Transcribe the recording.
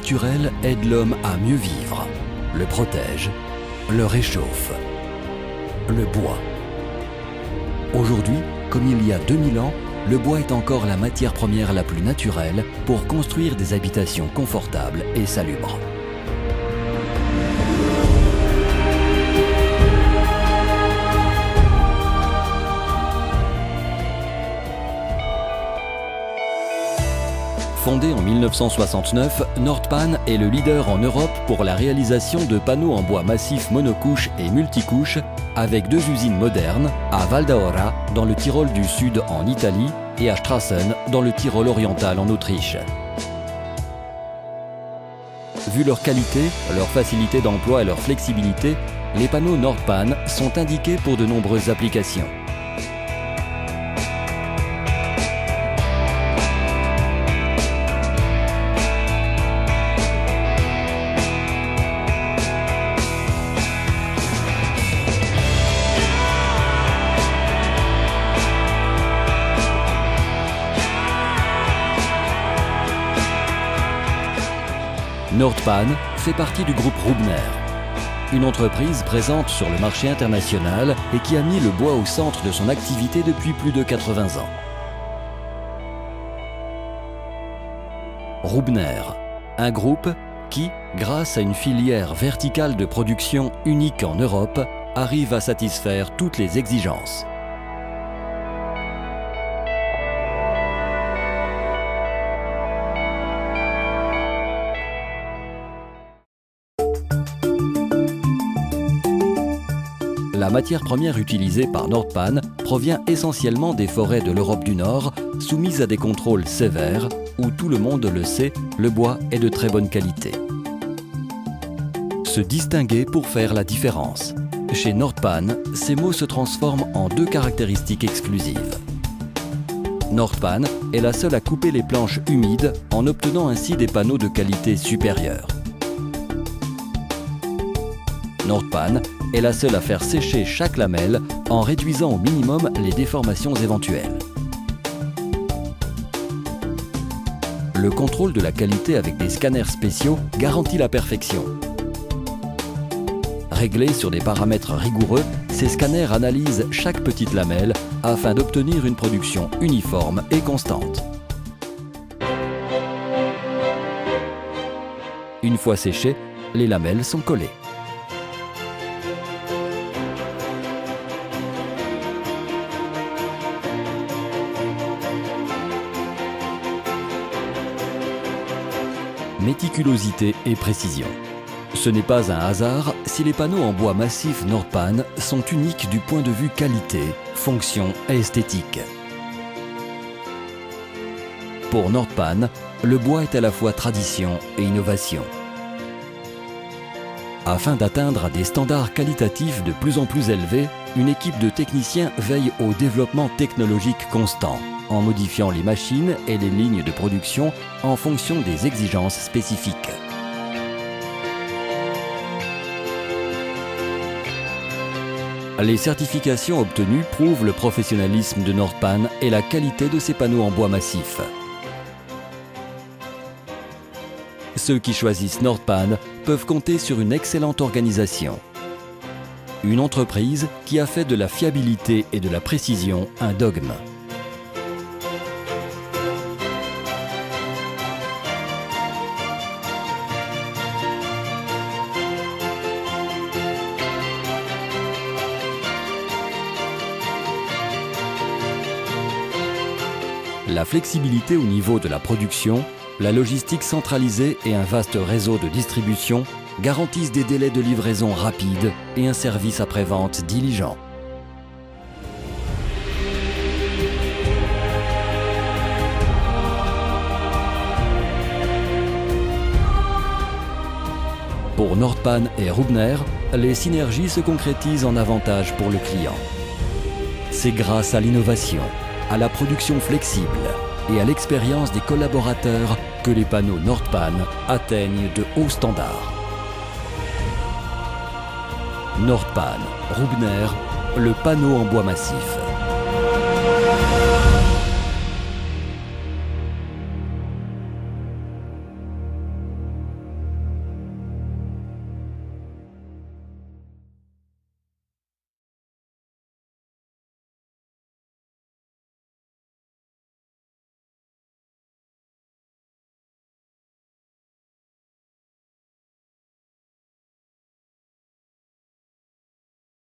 naturel aide l'homme à mieux vivre, le protège, le réchauffe. Le bois. Aujourd'hui, comme il y a 2000 ans, le bois est encore la matière première la plus naturelle pour construire des habitations confortables et salubres. Fondé en 1969, Nordpan est le leader en Europe pour la réalisation de panneaux en bois massif monocouche et multicouche, avec 2 usines modernes, à Val d'Aora, dans le Tyrol du Sud en Italie, et à Strassen, dans le Tyrol oriental en Autriche. Vu leur qualité, leur facilité d'emploi et leur flexibilité, les panneaux Nordpan sont indiqués pour de nombreuses applications. Nordpan fait partie du groupe Rubner, une entreprise présente sur le marché international et qui a mis le bois au centre de son activité depuis plus de 80 ans. Rubner, un groupe qui, grâce à une filière verticale de production unique en Europe, arrive à satisfaire toutes les exigences. La matière première utilisée par Nordpan provient essentiellement des forêts de l'Europe du Nord, soumises à des contrôles sévères, où tout le monde le sait, le bois est de très bonne qualité. Se distinguer pour faire la différence. Chez Nordpan, ces mots se transforment en 2 caractéristiques exclusives. Nordpan est la seule à couper les planches humides en obtenant ainsi des panneaux de qualité supérieure. Nordpan est la seule à faire sécher chaque lamelle en réduisant au minimum les déformations éventuelles. Le contrôle de la qualité avec des scanners spéciaux garantit la perfection. Réglés sur des paramètres rigoureux, ces scanners analysent chaque petite lamelle afin d'obtenir une production uniforme et constante. Une fois séchées, les lamelles sont collées. Méticulosité et précision. Ce n'est pas un hasard si les panneaux en bois massif Nordpan sont uniques du point de vue qualité, fonction et esthétique. Pour Nordpan, le bois est à la fois tradition et innovation. Afin d'atteindre des standards qualitatifs de plus en plus élevés, une équipe de techniciens veille au développement technologique constant, en modifiant les machines et les lignes de production en fonction des exigences spécifiques. Les certifications obtenues prouvent le professionnalisme de Nordpan et la qualité de ses panneaux en bois massif. Ceux qui choisissent Nordpan peuvent compter sur une excellente organisation. Une entreprise qui a fait de la fiabilité et de la précision un dogme. La flexibilité au niveau de la production, la logistique centralisée et un vaste réseau de distribution garantissent des délais de livraison rapides et un service après-vente diligent. Pour Nordpan et Rubner, les synergies se concrétisent en avantages pour le client. C'est grâce à l'innovation, à la production flexible et à l'expérience des collaborateurs que les panneaux Nordpan atteignent de hauts standards. Nordpan, Rubner, le panneau en bois massif.